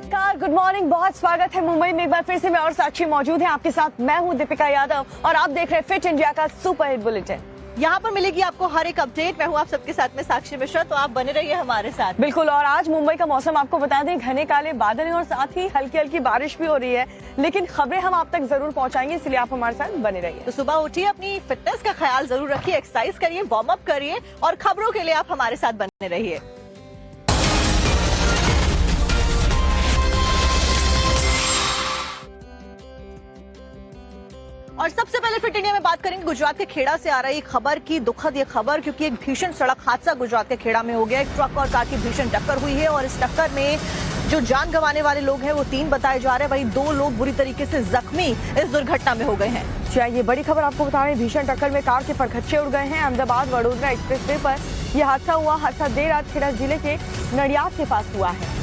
नमस्कार, good morning. बहुत स्वागत है मुंबई में। एक बार फिर से मैं और साक्षी मौजूद है आपके साथ। मैं हूं दीपिका यादव और आप देख रहे हैं फिट इंडिया का सुपर हिट बुलेटिन। यहाँ पर मिलेगी आपको हर एक अपडेट। मैं हूँ आप सबके साथ में साक्षी मिश्रा, तो आप बने रहिए हमारे साथ। बिल्कुल। और आज मुंबई का मौसम आपको बता दें, घने काले बादल हैं और साथ ही हल्की हल्की बारिश भी हो रही है, लेकिन खबरें हम आप तक जरूर पहुंचाएंगे, इसलिए आप हमारे साथ बने रहिए। तो सुबह उठिए, अपनी फिटनेस का ख्याल जरूर रखिए, एक्सरसाइज करिए, वार्म अप करिए और खबरों के लिए आप हमारे साथ बने रहिए। और सबसे पहले फिट इंडिया में बात करेंगे गुजरात के खेड़ा से आ रही खबर की। दुखद ये खबर, क्योंकि एक भीषण सड़क हादसा गुजरात के खेड़ा में हो गया। एक ट्रक और कार की भीषण टक्कर हुई है और इस टक्कर में जो जान गंवाने वाले लोग हैं वो 3 बताए जा रहे हैं। वहीं 2 लोग बुरी तरीके से जख्मी इस दुर्घटना में हो गए हैं। ये बड़ी खबर आपको बता रहे हैं, भीषण टक्कर में कार के परखच्चे उड़ गए हैं। अहमदाबाद वडोदरा एक्सप्रेसवे पर यह हादसा हुआ। हादसा देर रात खेड़ा जिले के नडियाद के पास हुआ है।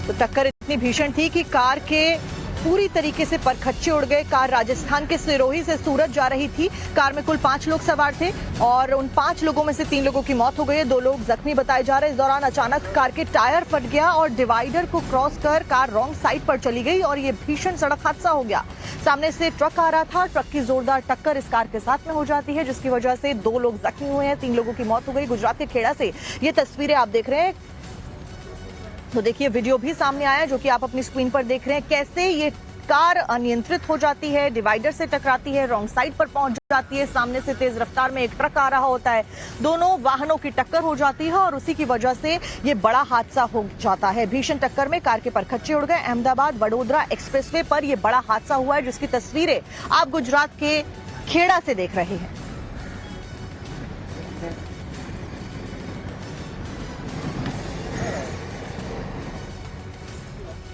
तो टक्कर इतनी भीषण थी कि कार के पूरी तरीके से परखच्चे उड़ गए। कार राजस्थान के सिरोही से सूरत जा रही थी। कार में कुल 5 लोग सवार थे और उन 5 लोगों में से 3 लोगों की मौत हो गई है, 2 लोग जख्मी बताए जा रहे हैं। इस दौरान अचानक कार के टायर फट गया और डिवाइडर को क्रॉस कर कार रॉन्ग साइड पर चली गई और ये भीषण सड़क हादसा हो गया। सामने से ट्रक आ रहा था, ट्रक की जोरदार टक्कर इस कार के साथ में हो जाती है, जिसकी वजह से 2 लोग जख्मी हुए हैं, 3 लोगों की मौत हो गई। गुजरात के खेड़ा से ये तस्वीरें आप देख रहे हैं। तो देखिए, वीडियो भी सामने आया है जो कि आप अपनी स्क्रीन पर देख रहे हैं। कैसे ये कार अनियंत्रित हो जाती है, डिवाइडर से टकराती है, रॉन्ग साइड पर पहुंच जाती है। सामने से तेज रफ्तार में एक ट्रक आ रहा होता है, दोनों वाहनों की टक्कर हो जाती है और उसी की वजह से ये बड़ा हादसा हो जाता है। भीषण टक्कर में कार के परखच्चे उड़ गए। अहमदाबाद वडोदरा एक्सप्रेसवे पर यह बड़ा हादसा हुआ है, जिसकी तस्वीरें आप गुजरात के खेड़ा से देख रहे हैं।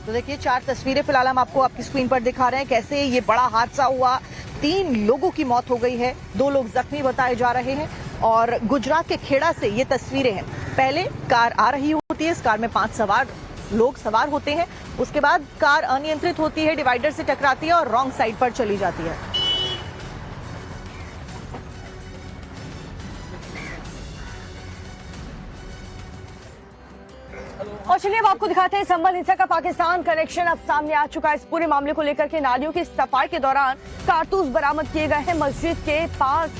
तो देखिए, 4 तस्वीरें फिलहाल हम आपको आपकी स्क्रीन पर दिखा रहे हैं, कैसे ये बड़ा हादसा हुआ। 3 लोगों की मौत हो गई है, 2 लोग जख्मी बताए जा रहे हैं। और गुजरात के खेड़ा से ये तस्वीरें हैं। पहले कार आ रही होती है, इस कार में 5 लोग सवार होते हैं। उसके बाद कार अनियंत्रित होती है, डिवाइडर से टकराती है और रॉन्ग साइड पर चली जाती है। और चलिए अब आपको दिखाते हैं संबल हिंसा का पाकिस्तान कनेक्शन अब सामने आ चुका है। इस पूरे मामले को लेकर के नालियों की सफाई के दौरान कारतूस बरामद किए गए हैं। मस्जिद के पास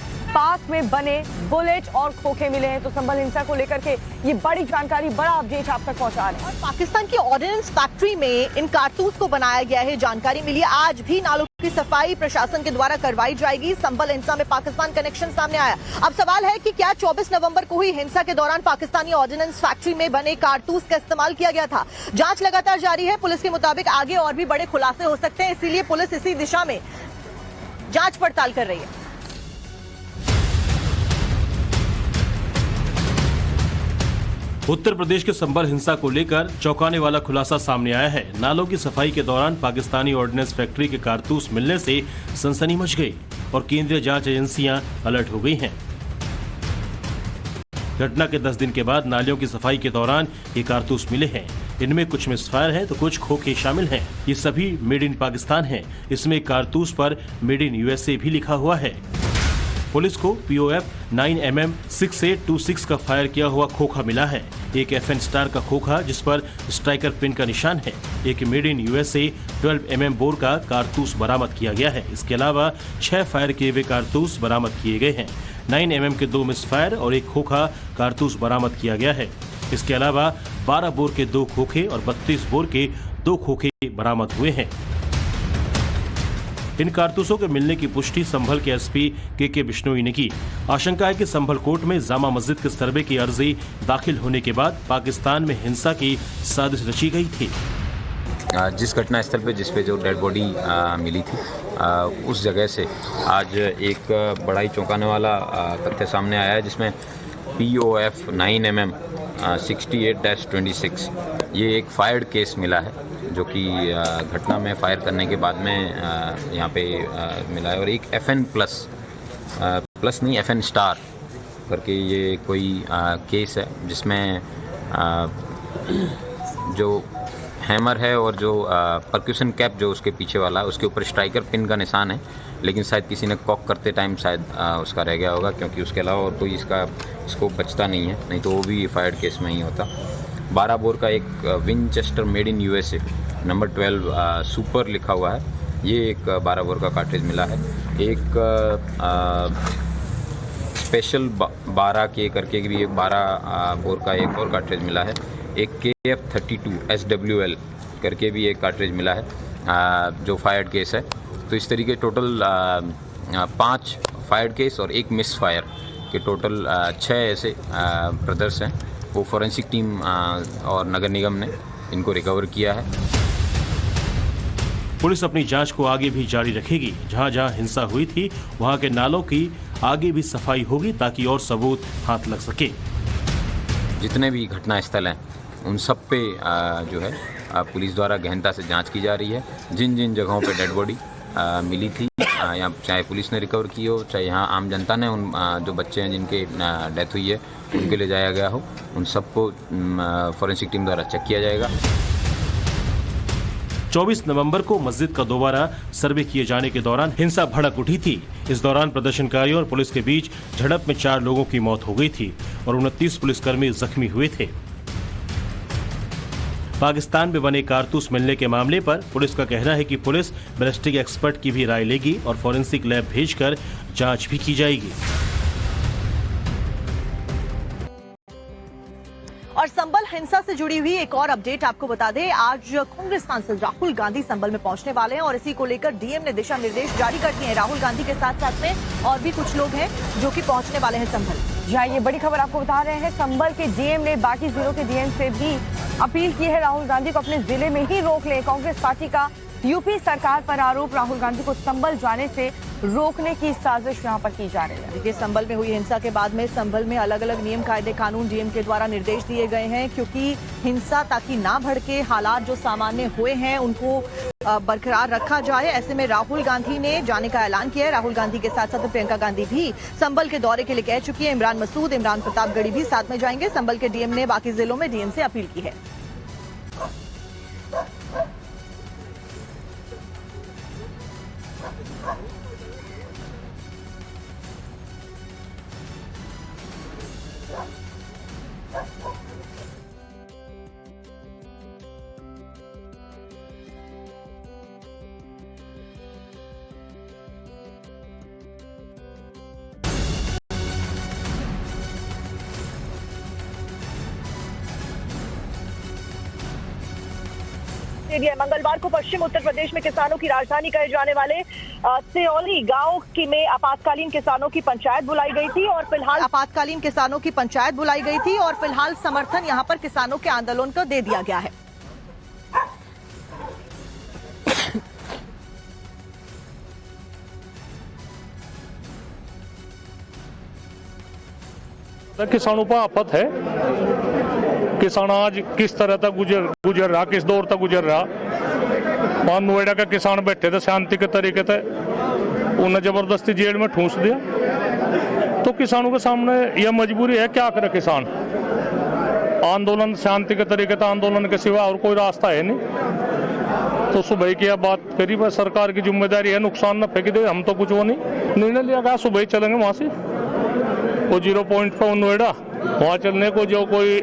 में बने बुलेट और खोखे मिले हैं। तो संबल हिंसा को लेकर के ये बड़ी जानकारी, बड़ा अपडेट आप तक पहुंचा रहे हैं। और पाकिस्तान की ऑर्डिनेंस फैक्ट्री में इन कारतूस को बनाया गया है, जानकारी मिली है। आज भी नालों की सफाई प्रशासन के द्वारा करवाई जाएगी। संबल हिंसा में पाकिस्तान कनेक्शन सामने आया। अब सवाल है कि क्या 24 नवंबर को हुई हिंसा के दौरान पाकिस्तानी ऑर्डिनेंस फैक्ट्री में बने कारतूस का इस्तेमाल किया गया था? जांच लगातार जारी है। पुलिस के मुताबिक आगे और भी बड़े खुलासे हो सकते हैं, इसीलिए पुलिस इसी दिशा में जांच पड़ताल कर रही है। उत्तर प्रदेश के संबल हिंसा को लेकर चौंकाने वाला खुलासा सामने आया है। नालों की सफाई के दौरान पाकिस्तानी ऑर्डिनेंस फैक्ट्री के कारतूस मिलने से सनसनी मच गई और केंद्रीय जांच एजेंसियां अलर्ट हो गई हैं। घटना के 10 दिन के बाद नालियों की सफाई के दौरान ये कारतूस मिले हैं। इनमें कुछ मिसफायर हैं तो कुछ खोखे शामिल हैं। ये सभी मेड इन पाकिस्तान हैं। इसमें कारतूस पर मेड इन यूएसए भी लिखा हुआ है। पुलिस को POF 9mm 6826 का फायर किया हुआ खोखा मिला है। एक FN स्टार का खोखा जिस पर स्ट्राइकर पिन का निशान है। एक made in USA 12mm bore का कारतूस बरामद किया गया है। इसके अलावा 6 फायर किए हुए कारतूस बरामद किए गए हैं। 9mm के 2 मिसफायर और एक खोखा कारतूस बरामद किया गया है। इसके अलावा 12 बोर के 2 खोखे और 32 बोर के 2 खोखे बरामद हुए हैं। इन कारतूसों के मिलने की पुष्टि संभल के SP KK बिश्नोई ने की। आशंका है कि संभल कोर्ट में जामा मस्जिद के सर्वे की अर्जी दाखिल होने के बाद पाकिस्तान में हिंसा की साजिश रची गई थी। जिस घटना स्थल पे जिस पे जो डेड बॉडी मिली थी, उस जगह से आज एक बड़ा ही चौंकाने वाला तथ्य सामने आया है, जिसमें POF 9mm 68-26 ये एक फायर्ड केस मिला है, जो कि घटना में फायर करने के बाद में यहाँ पे मिला है। और एक FN प्लस नहीं, FN स्टार करके ये कोई केस है, जिसमें जो हैमर है और जो परक्यूशन कैप जो उसके पीछे वाला, उसके ऊपर स्ट्राइकर पिन का निशान है, लेकिन शायद किसी ने कॉक करते टाइम शायद उसका रह गया होगा, क्योंकि उसके अलावा और कोई इसका स्कोप बचता नहीं है, नहीं तो वो भी फायर्ड केस में ही होता। 12 बोर का एक Winchester made in USA number 12 super लिखा हुआ है, ये एक 12 बोर का कार्ट्रिज मिला है। एक स्पेशल 12 के करके भी एक 12 बोर का एक और कार्ट्रिज मिला है। एक KF32 SWL करके भी एक कार्ट्रिज मिला है जो फायर्ड केस है। तो इस तरीके टोटल 5 फायर्ड केस और एक मिस फायर के टोटल 6 ऐसे ब्रदर्स हैं। वो फॉरेंसिक टीम और नगर निगम ने इनको रिकवर किया है। पुलिस अपनी जांच को आगे भी जारी रखेगी। जहां जहां हिंसा हुई थी वहां के नालों की आगे भी सफाई होगी ताकि और सबूत हाथ लग सके। जितने भी घटना स्थल हैं उन सब पे जो है पुलिस द्वारा गहनता से जांच की जा रही है। जिन जिन जगहों पे डेड बॉडी मिली थी, यहाँ चाहे पुलिस ने रिकवर की हो, चाहे यहाँ आम जनता ने उन जो बच्चे हैं जिनके डेथ हुई है उनके ले जाया गया हो, उन सबको फॉरेंसिक टीम द्वारा चेक किया जाएगा। 24 नवंबर को मस्जिद का दोबारा सर्वे किए जाने के दौरान हिंसा भड़क उठी थी। इस दौरान प्रदर्शनकारियों और पुलिस के बीच झड़प में 4 लोगों की मौत हो गई थी और 29 पुलिसकर्मी जख्मी हुए थे। पाकिस्तान में बने कारतूस मिलने के मामले पर पुलिस का कहना है कि पुलिस बैलिस्टिक एक्सपर्ट की भी राय लेगी और फॉरेंसिक लैब भेजकर जांच भी की जाएगी। और संबल हिंसा से जुड़ी हुई एक और अपडेट आपको बता दें, आज कांग्रेस सांसद राहुल गांधी संबल में पहुंचने वाले हैं और इसी को लेकर डीएम ने दिशा निर्देश जारी कर दिए हैं। राहुल गांधी के साथ साथ में और भी कुछ लोग हैं जो कि पहुंचने वाले हैं संबल। जी हाँ, ये बड़ी खबर आपको बता रहे हैं। संबल के डीएम ने बाकी जिलों के डीएम से भी अपील की है राहुल गांधी को अपने जिले में ही रोक ले। कांग्रेस पार्टी का यूपी सरकार पर आरोप, राहुल गांधी को संबल जाने से रोकने की साजिश यहां पर की जा रही है। देखिए, संबल में हुई हिंसा के बाद में संबल में अलग अलग नियम कायदे कानून डीएम के द्वारा निर्देश दिए गए हैं, क्योंकि हिंसा ताकि ना भड़के, हालात जो सामान्य हुए हैं उनको बरकरार रखा जाए। ऐसे में राहुल गांधी ने जाने का ऐलान किया है। राहुल गांधी के साथ साथ प्रियंका गांधी भी संबल के दौरे के लिए कह चुकी है। इमरान मसूद, इमरान प्रतापगढ़ी भी साथ में जाएंगे। संबल के डीएम ने बाकी जिलों में डीएम से अपील की है। मंगलवार को पश्चिम उत्तर प्रदेश में किसानों की राजधानी कहे जाने वाले सियोली गांव में आपातकालीन किसानों की पंचायत बुलाई गई थी और फिलहाल समर्थन यहां पर किसानों के आंदोलन को दे दिया गया है। किसानों पर आफत है। किसान आज किस तरह तक गुजर रहा, किस दौर तक गुजर रहा। वहां नोएडा का किसान बैठे थे शांति के तरीके से, उन्हें जबरदस्ती जेल में ठूंस दिया। तो किसानों के सामने यह मजबूरी है, क्या करे किसान। आंदोलन शांति के तरीके से, आंदोलन के सिवा और कोई रास्ता है नहीं। तो सुबह की बात करी, बस सरकार की जिम्मेदारी है, नुकसान न फेंक दे। हम तो कुछ वो नहीं निर्णय लिया गया, सुबह चलेंगे वहां से। वो 0 पॉइंट पर नोएडा, वहां चलने को जो कोई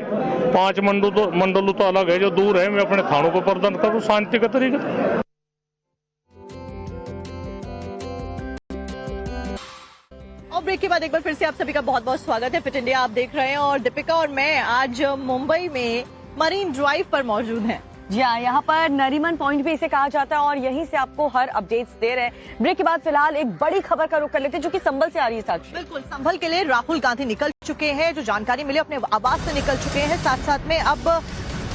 5 मंडल तो अलग है, जो दूर है, मैं अपने थानों को प्रदान करूँ शांति के तरीके। और ब्रेक के बाद एक बार फिर से आप सभी का बहुत बहुत स्वागत है। फिट इंडिया आप देख रहे हैं और दीपिका और मैं आज मुंबई में मरीन ड्राइव पर मौजूद हैं। जी हाँ, यहाँ पर नरीमन पॉइंट भी इसे कहा जाता है और यहीं से आपको हर अपडेट्स दे रहे हैं। ब्रेक के बाद फिलहाल एक बड़ी खबर का रुख कर लेते हैं जो कि संबल से आ रही है। साथ बिल्कुल, संभल के लिए राहुल गांधी निकल चुके हैं। जो जानकारी मिली अपने आवास से निकल चुके हैं। साथ साथ में अब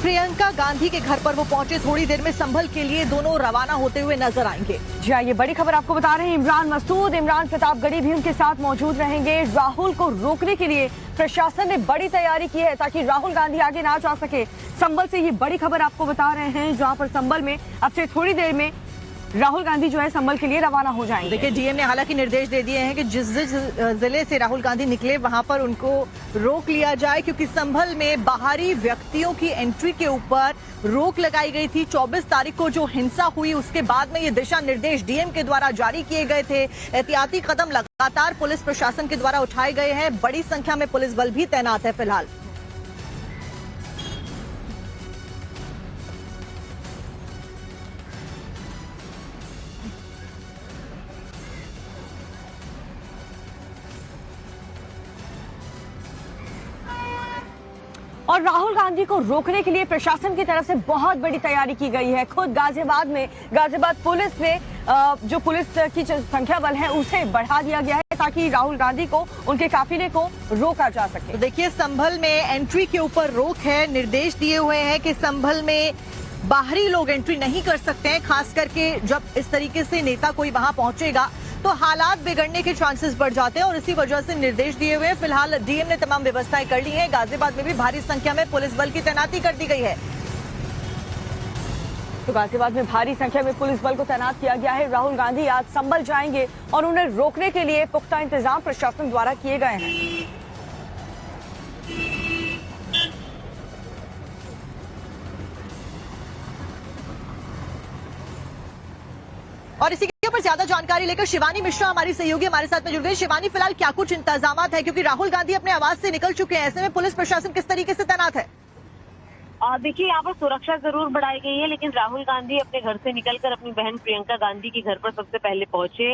प्रियंका गांधी के घर पर वो पहुंचे। थोड़ी देर में संभल के लिए दोनों रवाना होते हुए नजर आएंगे। जी हाँ, ये बड़ी खबर आपको बता रहे हैं। इमरान मसूद, इमरान प्रतापगढ़ी भी उनके साथ मौजूद रहेंगे। राहुल को रोकने के लिए प्रशासन ने बड़ी तैयारी की है ताकि राहुल गांधी आगे ना जा सके। संबल से ये बड़ी खबर आपको बता रहे हैं, जहां पर संबल में अब से थोड़ी देर में राहुल गांधी जो है संबल के लिए रवाना हो जाएंगे। देखिए, डीएम ने हालांकि निर्देश दे दिए हैं कि जिस जिले से राहुल गांधी निकले वहां पर उनको रोक लिया जाए, क्योंकि संभल में बाहरी व्यक्तियों की एंट्री के ऊपर रोक लगाई गई थी। 24 तारीख को जो हिंसा हुई उसके बाद में ये दिशा निर्देश डीएम के द्वारा जारी किए गए थे। एहतियाती कदम लगातार पुलिस प्रशासन के द्वारा उठाए गए हैं। बड़ी संख्या में पुलिस बल भी तैनात है फिलहाल। और राहुल गांधी को रोकने के लिए प्रशासन की तरफ से बहुत बड़ी तैयारी की गई है। खुद गाजियाबाद पुलिस ने जो पुलिस की जो संख्या बल है उसे बढ़ा दिया गया है ताकि राहुल गांधी को, उनके काफिले को रोका जा सके। तो देखिए, संभल में एंट्री के ऊपर रोक है। निर्देश दिए हुए हैं कि संभल में बाहरी लोग एंट्री नहीं कर सकते हैं, खास करके जब इस तरीके से नेता कोई वहां पहुंचेगा तो हालात बिगड़ने के चांसेस बढ़ जाते हैं और इसी वजह से निर्देश दिए हुए हैं। फिलहाल डीएम ने तमाम व्यवस्थाएं कर ली हैं। गाजियाबाद में भी भारी संख्या में पुलिस बल की तैनाती कर दी गई है। तो गाजियाबाद में भारी संख्या में पुलिस बल को तैनात किया गया है। राहुल गांधी आज संभल जाएंगे और उन्हें रोकने के लिए पुख्ता इंतजाम प्रशासन द्वारा किए गए हैं। और इसी के ऊपर ज्यादा जानकारी लेकर शिवानी मिश्रा हमारी सहयोगी हमारे साथ में जुड़ गई। शिवानी, फिलहाल क्या कुछ इंतजाम है, क्योंकि राहुल गांधी अपने आवास से निकल चुके हैं, ऐसे में पुलिस प्रशासन किस तरीके से तैनात है? देखिए, यहाँ पर सुरक्षा जरूर बढ़ाई गई है, लेकिन राहुल गांधी अपने घर से निकलकर अपनी बहन प्रियंका गांधी के घर पर सबसे पहले पहुंचे,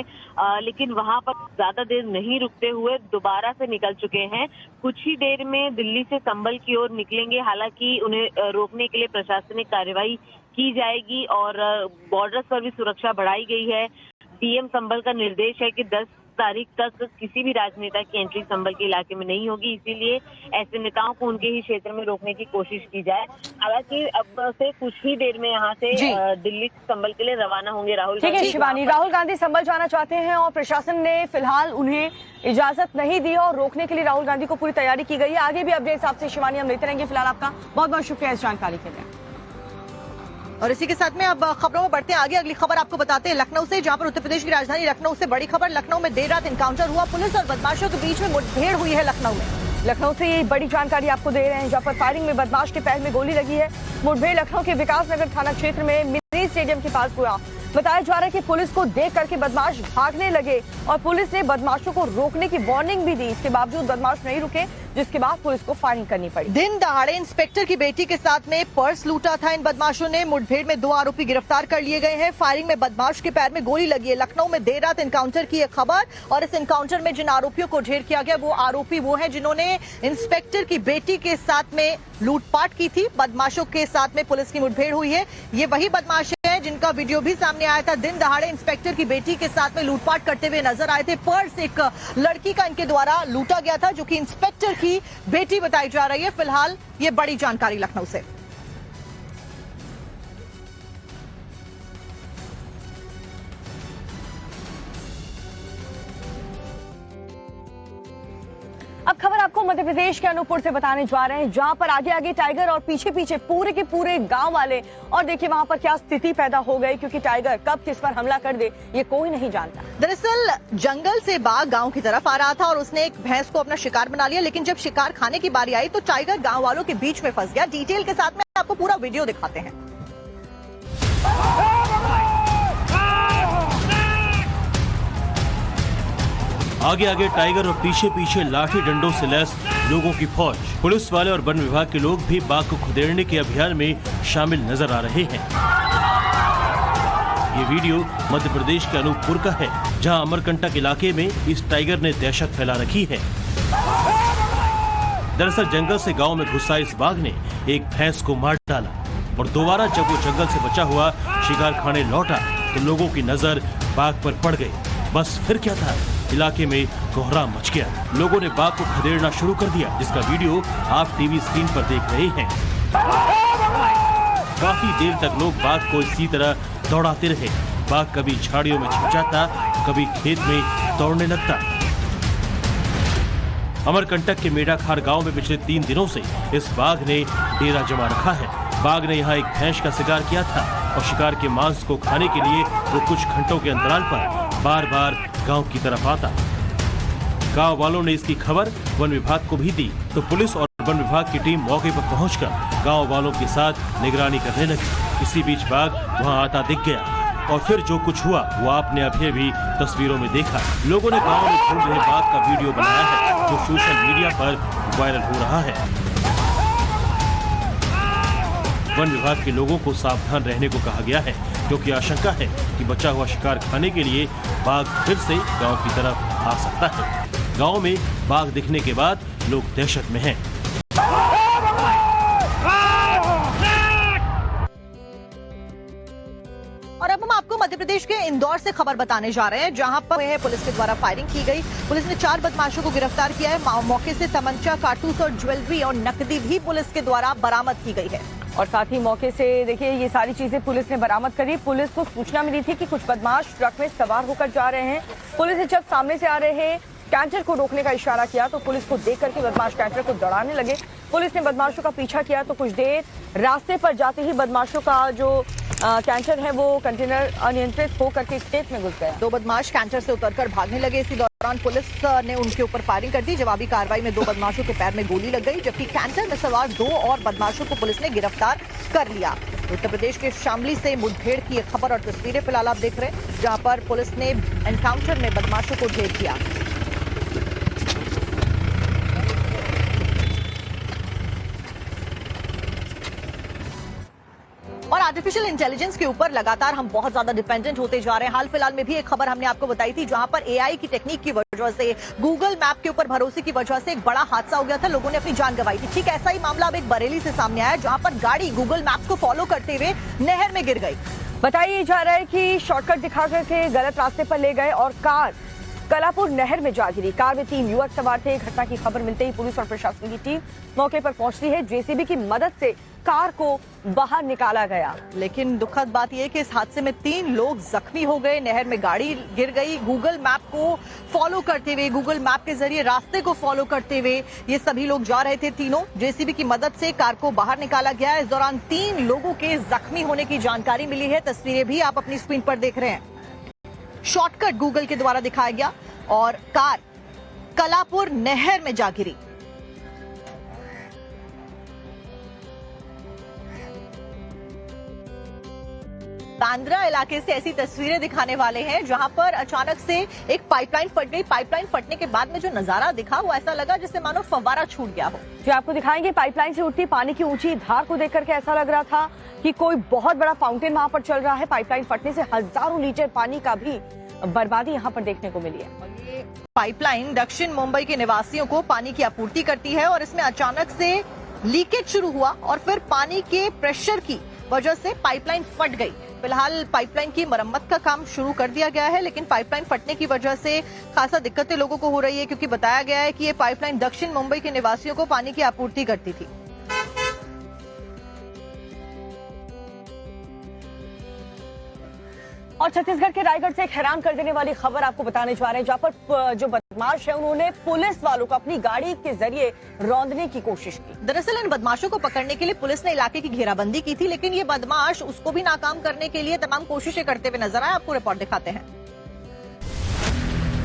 लेकिन वहां पर ज्यादा देर नहीं रुकते हुए दोबारा से निकल चुके हैं। कुछ ही देर में दिल्ली से संभल की ओर निकलेंगे। हालांकि उन्हें रोकने के लिए प्रशासनिक कार्रवाई की जाएगी और बॉर्डर्स पर भी सुरक्षा बढ़ाई गई है। डीएम संभल का निर्देश है कि 10 तारीख तक किसी भी राजनेता की एंट्री संभल के इलाके में नहीं होगी, इसीलिए ऐसे नेताओं को उनके ही क्षेत्र में रोकने की कोशिश की जाए। हालांकि अब से कुछ ही देर में यहाँ से दिल्ली संभल के लिए रवाना होंगे राहुल गांधी। ठीक है शिवानी, राहुल गांधी संभल जाना चाहते हैं और प्रशासन ने फिलहाल उन्हें इजाजत नहीं दी और रोकने के लिए राहुल गांधी को पूरी तैयारी की गई है। आगे भी अपडेट्स आपसे शिवानी हम लेते रहेंगे। फिलहाल आपका बहुत बहुत शुक्रिया इस जानकारी के लिए। और इसी के साथ में अब खबरों में बढ़ते हैं आगे। अगली खबर आपको बताते हैं लखनऊ से, जहां पर उत्तर प्रदेश की राजधानी लखनऊ से बड़ी खबर। लखनऊ में देर रात एनकाउंटर हुआ, पुलिस और बदमाशों के बीच में मुठभेड़ हुई है लखनऊ में। लखनऊ से ये बड़ी जानकारी आपको दे रहे हैं, जहां पर फायरिंग में बदमाश के पैर में गोली लगी है। मुठभेड़ लखनऊ के विकास नगर थाना क्षेत्र में मिनी स्टेडियम के पास हुआ। बताया जा रहा है कि पुलिस को देख करके बदमाश भागने लगे और पुलिस ने बदमाशों को रोकने की वार्निंग भी दी। इसके बावजूद बदमाश नहीं रुके, जिसके बाद पुलिस को फायरिंग करनी पड़ी। दिन दहाड़े इंस्पेक्टर की बेटी के साथ में पर्स लूटा था इन बदमाशों ने। मुठभेड़ में 2 आरोपी गिरफ्तार कर लिए गए हैं। फायरिंग में बदमाश के पैर में गोली लगी है। लखनऊ में देर रात एनकाउंटर की एक खबर, और इस एनकाउंटर में जिन आरोपियों को ढेर किया गया वो आरोपी वो है जिन्होंने इंस्पेक्टर की बेटी के साथ में लूटपाट की थी। बदमाशों के साथ में पुलिस की मुठभेड़ हुई है। ये वही बदमाश हैं जिनका वीडियो भी सामने आया था। दिन दहाड़े इंस्पेक्टर की बेटी के साथ में लूटपाट करते हुए नजर आए थे। पर्स एक लड़की का इनके द्वारा लूटा गया था, जो कि इंस्पेक्टर की बेटी बताई जा रही है। फिलहाल ये बड़ी जानकारी लखनऊ से। अब खबर आपको मध्य प्रदेश के अनूपपुर से बताने जा रहे हैं, जहां पर आगे आगे टाइगर और पीछे पीछे पूरे के पूरे गांव वाले। और देखिए वहां पर क्या स्थिति पैदा हो गई, क्योंकि टाइगर कब किस पर हमला कर दे ये कोई नहीं जानता। दरअसल जंगल से बाघ गांव की तरफ आ रहा था और उसने एक भैंस को अपना शिकार बना लिया, लेकिन जब शिकार खाने की बारी आई तो टाइगर गांव वालों के बीच में फंस गया। डिटेल के साथ में आपको पूरा वीडियो दिखाते हैं। आगे आगे टाइगर और पीछे पीछे लाठी डंडों से लैस लोगों की फौज। पुलिस वाले और वन विभाग के लोग भी बाघ को खदेड़ने के अभियान में शामिल नजर आ रहे हैं। ये वीडियो मध्य प्रदेश के अनूपपुर का है, जहां अमरकंटक इलाके में इस टाइगर ने दहशत फैला रखी है। दरअसल जंगल से गांव में घुसा इस बाघ ने एक भैंस को मार डाला और दोबारा जब वो जंगल से बचा हुआ शिकार खाने लौटा तो लोगों की नजर बाघ पर पड़ गई। बस फिर क्या था, इलाके में कोहराम मच गया। लोगों ने बाघ को खदेड़ना शुरू कर दिया, जिसका वीडियो आप टीवी स्क्रीन पर देख रहे हैं। काफी देर तक लोग बाघ को इसी तरह दौड़ाते रहे। बाघ कभी झाड़ियों में छिप जाता, कभी खेत में दौड़ने लगता। अमरकंटक के मेढाखार गांव में पिछले 3 दिनों से इस बाघ ने डेरा जमा रखा है। बाघ ने यहाँ एक भैंस का शिकार किया था और शिकार के मांस को खाने के लिए वो कुछ घंटों के अंतराल पर बार बार गांव की तरफ आता। गांव वालों ने इसकी खबर वन विभाग को भी दी, तो पुलिस और वन विभाग की टीम मौके पर पहुंचकर गांव वालों के साथ निगरानी करने लगी। इसी बीच बाघ वहां आता दिख गया और फिर जो कुछ हुआ वो आपने अभी भी तस्वीरों में देखा। लोगों ने गांव में घूम रहे बाघ का वीडियो बनाया है, जो सोशल मीडिया पर वायरल हो रहा है। वन विभाग के लोगों को सावधान रहने को कहा गया है, क्योंकि आशंका है कि बचा हुआ शिकार खाने के लिए बाघ फिर से गांव की तरफ आ सकता है। गांव में बाघ दिखने के बाद लोग दहशत में हैं। प्रदेश के इंदौर से खबर बताने जा रहे हैं, जहां पर पुलिस के द्वारा फायरिंग की गई। पुलिस ने 4 बदमाशों को गिरफ्तार किया है। मौके से तमंचा, कारतूस और ज्वेलरी और नकदी भी पुलिस के द्वारा बरामद की गई है। और साथ ही मौके से देखिए ये सारी चीजें पुलिस ने बरामद करी। पुलिस को सूचना मिली थी कि कुछ बदमाश ट्रक में सवार होकर जा रहे हैं। पुलिस ने जब सामने से आ रहे कैंटर को रोकने का इशारा किया तो पुलिस को देख करके बदमाश कैंटर को दौड़ाने लगे। पुलिस ने बदमाशों का पीछा किया तो कुछ देर रास्ते पर जाते ही बदमाशों का जो कैंटर है वो कंटेनर अनियंत्रित होकर के खेत में घुस गया। 2 बदमाश कैंटर से उतरकर भागने लगे। इसी दौरान पुलिस ने उनके ऊपर फायरिंग कर दी। जवाबी कार्रवाई में 2 बदमाशों के पैर में गोली लग गई, जबकि कैंटर में सवार 2 और बदमाशों को पुलिस ने गिरफ्तार कर लिया। उत्तर प्रदेश के शामली से मुठभेड़ की एक खबर और तस्वीरें फिलहाल आप देख रहे हैं, जहां पर पुलिस ने एनकाउंटर में बदमाशों को ढेर किया। और आर्टिफिशियल इंटेलिजेंस के ऊपर लगातार हम बहुत ज्यादा डिपेंडेंट होते जा रहे हैं। हाल फिलहाल में भी एक खबर हमने आपको बताई थी, जहां पर एआई की टेक्निक की वजह से, गूगल मैप के ऊपर भरोसे की वजह से एक बड़ा हादसा हो गया था, लोगों ने अपनी जान गंवाई थी। ठीक ऐसा ही मामला अब एक बरेली से सामने आया, जहां पर गाड़ी गूगल मैप्स को फॉलो करते हुए नहर में गिर गई। बताया जा रहा है कि शॉर्टकट दिखा करके गलत रास्ते पर ले गए और कार कलापुर नहर में जा गिरी। कार में 3 युवक सवार थे। घटना की खबर मिलते ही पुलिस और प्रशासन की टीम मौके पर पहुंचती है। जेसीबी की मदद से कार को बाहर निकाला गया। लेकिन दुखद बात यह कि इस हादसे में 3 लोग जख्मी हो गए। नहर में गाड़ी गिर गई। गूगल मैप को फॉलो करते हुए, गूगल मैप के जरिए रास्ते को फॉलो करते हुए ये सभी लोग जा रहे थे। तीनों जेसीबी की मदद से कार को बाहर निकाला गया। इस दौरान 3 लोगों के जख्मी होने की जानकारी मिली है। तस्वीरें भी आप अपनी स्क्रीन पर देख रहे हैं। शॉर्टकट गूगल के द्वारा दिखाया गया और कार कलापुर नहर में जा गिरी। बांद्रा इलाके से ऐसी तस्वीरें दिखाने वाले हैं, जहां पर अचानक से एक पाइपलाइन फट गई। पाइपलाइन फटने के बाद में जो नजारा दिखा वो ऐसा लगा जैसे मानो फव्वारा छूट गया हो। जो आपको दिखाएंगे, पाइपलाइन से उठती पानी की ऊंची धार को देख करके ऐसा लग रहा था कि कोई बहुत बड़ा फाउंटेन वहां पर चल रहा है। पाइपलाइन फटने से हजारों लीटर पानी का भी बर्बादी यहाँ पर देखने को मिली है। ये पाइपलाइन दक्षिण मुंबई के निवासियों को पानी की आपूर्ति करती है और इसमें अचानक से लीकेज शुरू हुआ और फिर पानी के प्रेशर की वजह से पाइपलाइन फट गई। फिलहाल पाइपलाइन की मरम्मत का काम शुरू कर दिया गया है, लेकिन पाइपलाइन फटने की वजह से खासा दिक्कतें लोगों को हो रही है, क्योंकि बताया गया है कि ये पाइपलाइन दक्षिण मुंबई के निवासियों को पानी की आपूर्ति करती थी। और छत्तीसगढ़ के रायगढ़ से एक हैरान कर देने वाली खबर आपको बताने जा रहे हैं, जहां पर जो बदमाश है उन्होंने पुलिस वालों को अपनी गाड़ी के जरिए रौंदने की कोशिश की। दरअसल इन बदमाशों को पकड़ने के लिए पुलिस ने इलाके की घेराबंदी की थी, लेकिन ये बदमाश उसको भी नाकाम करने के लिए तमाम कोशिशें करते हुए नजर आए। आपको रिपोर्ट दिखाते हैं।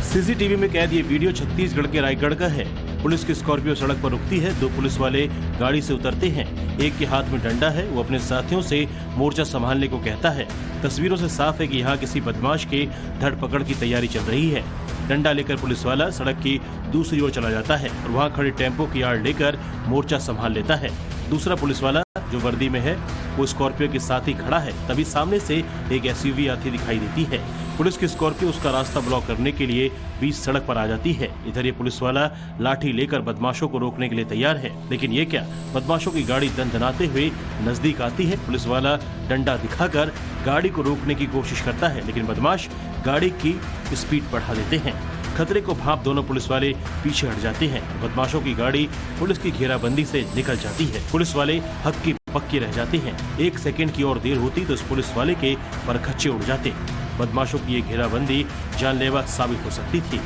सीसीटीवी में कैद ये वीडियो छत्तीसगढ़ के रायगढ़ का है। पुलिस की स्कॉर्पियो सड़क पर रुकती है। 2 पुलिस वाले गाड़ी से उतरते हैं। एक के हाथ में डंडा है। वो अपने साथियों से मोर्चा संभालने को कहता है। तस्वीरों से साफ है कि यहाँ किसी बदमाश के धरपकड़ की तैयारी चल रही है। डंडा लेकर पुलिस वाला सड़क की दूसरी ओर चला जाता है और वहाँ खड़े टेम्पो की आड़ लेकर मोर्चा संभाल लेता है। दूसरा पुलिस वाला जो वर्दी में है वो स्कॉर्पियो के साथ ही खड़ा है। तभी सामने से एक एसयूवी आती दिखाई देती है। पुलिस की स्कॉर्पियो उसका रास्ता ब्लॉक करने के लिए बीच सड़क पर आ जाती है। इधर ये पुलिस वाला लाठी लेकर बदमाशों को रोकने के लिए तैयार है, लेकिन ये क्या, बदमाशों की गाड़ी दनदनाते हुए नजदीक आती है। पुलिस वाला डंडा दिखाकर गाड़ी को रोकने की कोशिश करता है, लेकिन बदमाश गाड़ी की स्पीड बढ़ा देते हैं। खतरे को भांप दोनों पुलिस वाले पीछे हट जाते हैं। बदमाशों की गाड़ी पुलिस की घेराबंदी से निकल जाती है। पुलिस वाले हक्की पक्की रह जाते हैं। 1 सेकंड की और देर होती तो इस पुलिस वाले के परखच्चे उड़ जाते। बदमाशों की ये घेराबंदी जानलेवा साबित हो सकती थी।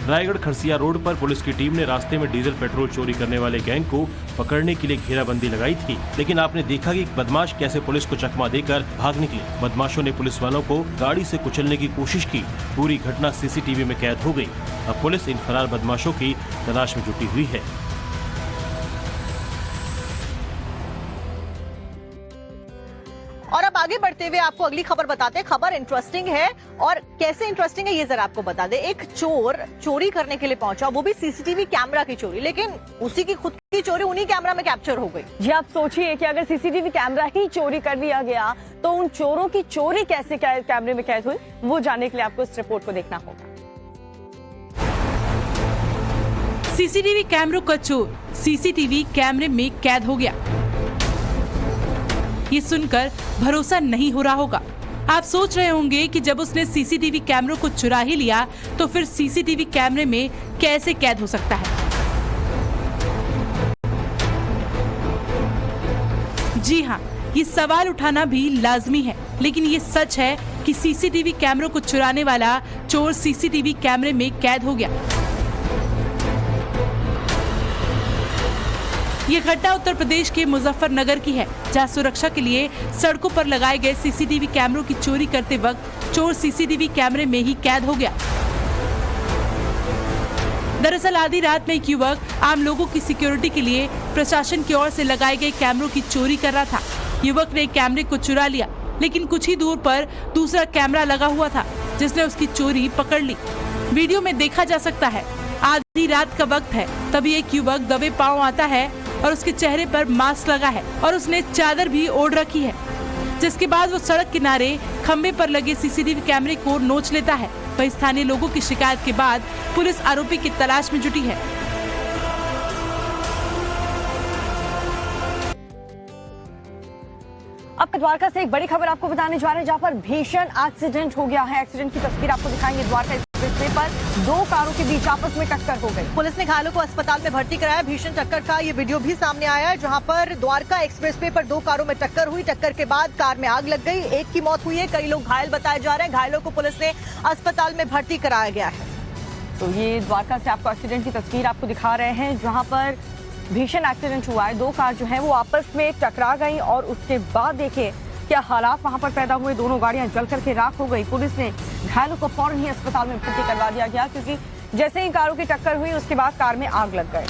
रायगढ़ खरसिया रोड पर पुलिस की टीम ने रास्ते में डीजल पेट्रोल चोरी करने वाले गैंग को पकड़ने के लिए घेराबंदी लगाई थी, लेकिन आपने देखा कि बदमाश कैसे पुलिस को चकमा देकर भाग निकले। बदमाशों ने पुलिस वालों को गाड़ी से कुचलने की कोशिश की। पूरी घटना सीसीटीवी में कैद हो गई। अब पुलिस इन फरार बदमाशों की तलाश में जुटी हुई है। और अब आगे बढ़ते हुए आपको अगली खबर बताते हैं। खबर इंटरेस्टिंग है, और कैसे इंटरेस्टिंग है ये जरा आपको बता दें। एक चोर चोरी करने के लिए पहुंचा, वो भी सीसीटीवी कैमरा की चोरी, लेकिन उसी की खुद की चोरी उन्हीं कैमरा में कैप्चर हो गई। जी आप सोचिए कि अगर सीसीटीवी कैमरा ही चोरी कर लिया गया तो उन चोरों की चोरी कैसे कैमरे में कैद हुई, वो जानने के लिए आपको इस रिपोर्ट को देखना होगा। सीसीटीवी कैमरों का चोर सीसीटीवी कैमरे में कैद हो गया। ये सुनकर भरोसा नहीं हो रहा होगा, आप सोच रहे होंगे कि जब उसने सीसीटीवी कैमरों को चुरा ही लिया तो फिर सीसीटीवी कैमरे में कैसे कैद हो सकता है। जी हाँ, ये सवाल उठाना भी लाजमी है, लेकिन ये सच है कि सीसीटीवी कैमरों को चुराने वाला चोर सीसीटीवी कैमरे में कैद हो गया। ये घटना उत्तर प्रदेश के मुजफ्फरनगर की है, जहां सुरक्षा के लिए सड़कों पर लगाए गए सीसीटीवी कैमरों की चोरी करते वक्त चोर सीसीटीवी कैमरे में ही कैद हो गया। दरअसल आधी रात में एक युवक आम लोगों की सिक्योरिटी के लिए प्रशासन की ओर से लगाए गए कैमरों की चोरी कर रहा था। युवक ने एक कैमरे को चुरा लिया, लेकिन कुछ ही दूर पर दूसरा कैमरा लगा हुआ था जिसने उसकी चोरी पकड़ ली। वीडियो में देखा जा सकता है, आधी रात का वक्त है, तभी एक युवक दबे पांव आता है और उसके चेहरे पर मास्क लगा है और उसने चादर भी ओढ़ रखी है, जिसके बाद वो सड़क किनारे खंबे पर लगे सीसीटीवी कैमरे को नोच लेता है। वहीं स्थानीय लोगों की शिकायत के बाद पुलिस आरोपी की तलाश में जुटी है। अब द्वारका से एक बड़ी खबर आपको बताने जा रहे हैं, जहां पर भीषण एक्सीडेंट हो गया है। एक्सीडेंट की तस्वीर आपको दिखाएंगे। द्वारका एक्सप्रेसवे पर दो कारों के बीच आपस में टक्कर हो गई। पुलिस ने घायलों को अस्पताल में भर्ती कराया। भीषण टक्कर का ये वीडियो भी सामने आया है, जहां पर द्वारका एक्सप्रेसवे पर दो कारों में टक्कर हुई। टक्कर के बाद कार में आग लग गई। एक की मौत हुई है, कई लोग घायल बताए जा रहे हैं। घायलों को पुलिस ने अस्पताल में भर्ती कराया गया है। तो ये द्वारका से आपको एक्सीडेंट की तस्वीर आपको दिखा रहे हैं, जहां पर भीषण एक्सीडेंट हुआ है। दो कार जो है वो आपस में टकरा गई और उसके बाद देखिए क्या हालात वहां पर पैदा हुए। दोनों गाड़ियां जल करके राख हो गई। पुलिस ने घायलों को फौरन ही अस्पताल में भर्ती करवा दिया गया, क्योंकि जैसे ही कारों की टक्कर हुई उसके बाद कार में आग लग गई।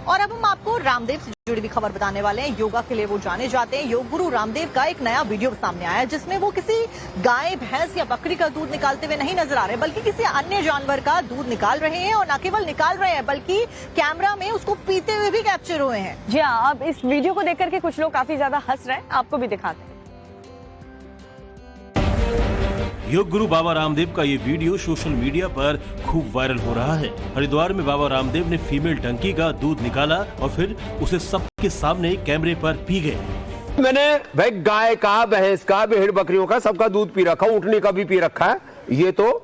और अब हम आपको रामदेव से जुड़ी हुई खबर बताने वाले हैं। योगा के लिए वो जाने जाते हैं। योग गुरु रामदेव का एक नया वीडियो सामने आया है, जिसमें वो किसी गाय, भैंस या बकरी का दूध निकालते हुए नहीं नजर आ रहे, बल्कि किसी अन्य जानवर का दूध निकाल रहे हैं। और न केवल निकाल रहे हैं, बल्कि कैमरा में उसको पीते हुए भी कैप्चर हुए हैं। जी हाँ, अब इस वीडियो को देख करके कुछ लोग काफी ज्यादा हंस रहे हैं। आपको भी दिखाते हैं। योग गुरु बाबा रामदेव का ये वीडियो सोशल मीडिया पर खूब वायरल हो रहा है। हरिद्वार में बाबा रामदेव ने फीमेल डंकी का दूध निकाला और फिर उसे सबके सामने कैमरे पर पी गए। मैंने भाई गाय का, भैंस का, भेड़ बकरियों का सबका दूध पी रखा, ऊँटनी का भी पी रखा है। ये तो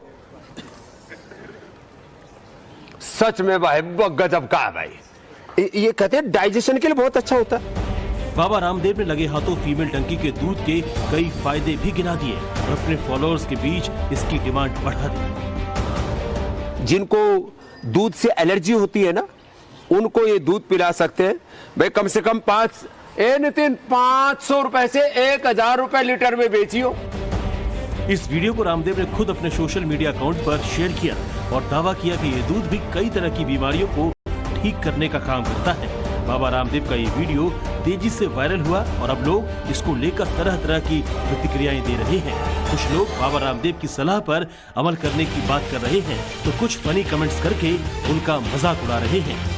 सच में भाई गजब का है भाई। ये कहते हैं डाइजेशन के लिए बहुत अच्छा होता है। बाबा रामदेव ने लगे हाथों फीमेल टंकी के दूध के कई फायदे भी गिना दिए और अपने फॉलोअर्स के बीच इसकी डिमांड बढ़ा दी। जिनको दूध से एलर्जी होती है ना, उनको ये दूध पिला सकते हैं भाई। कम से कम 500 रुपए से 1000 रुपए लीटर में बेचियो। इस वीडियो को रामदेव ने खुद अपने सोशल मीडिया अकाउंट पर शेयर किया और दावा किया कि ये दूध भी कई तरह की बीमारियों को ठीक करने का काम करता है। बाबा रामदेव का ये वीडियो तेजी से वायरल हुआ और अब लोग इसको लेकर तरह तरह की प्रतिक्रियाएं दे रहे हैं। कुछ लोग बाबा रामदेव की सलाह पर अमल करने की बात कर रहे हैं, तो कुछ फनी कमेंट्स करके उनका मजाक उड़ा रहे हैं।